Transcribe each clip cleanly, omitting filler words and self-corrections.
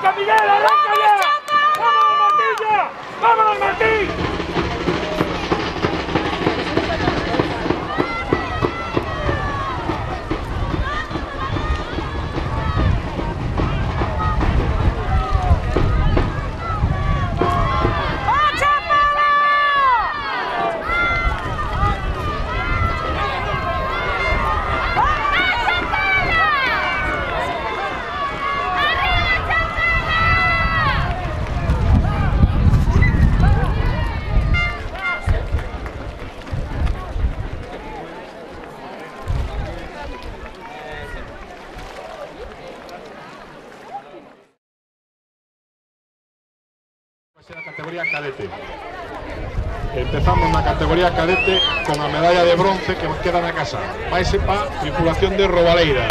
¡Arranca, Miguel! ¡Arranca ya! ¡Vámonos, Martilla! ¡Vámonos, Martín! La categoría cadete. Empezamos na categoría cadete con a medalla de bronce que nos queda na casa. Vaise pa tripulación de Robaleira.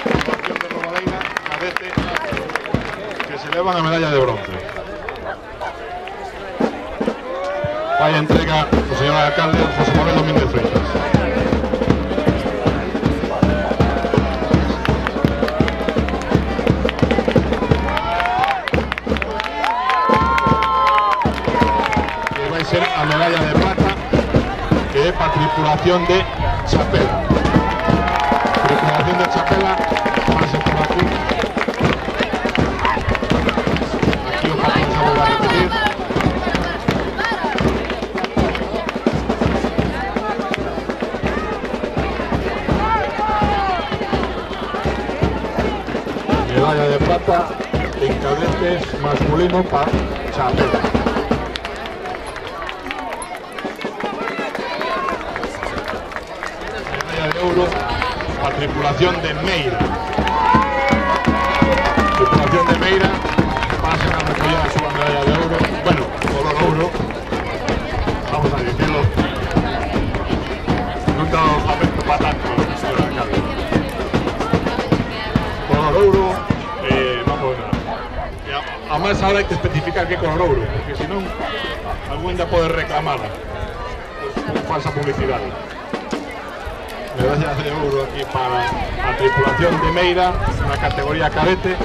Tripulación de Robaleira, cadete, que se llevan a medalla de bronce. Vaya entrega o señor alcalde José Manuel Domínguez Freitas. Ser a medalla de plata que é para tripulación de Chapela. Tripulación de Chapela, pase por aquí. Aquí os vamos a volver a repetir. Medalla de plata en cadetes masculino para Chapela. De euro a tripulación de Meira. Tripulación de Meira pasan a recoger su medalla de oro. Bueno, color oro. Vamos a decirlo. No he dado papel para tanto, señor alcalde. Color oro. Vamos a... Además ahora hay que especificar qué color oro, porque si no, algún día puede reclamarla. Pues, falsa publicidad. Medalla de oro aquí para la tripulación de Meira, una categoría cadete.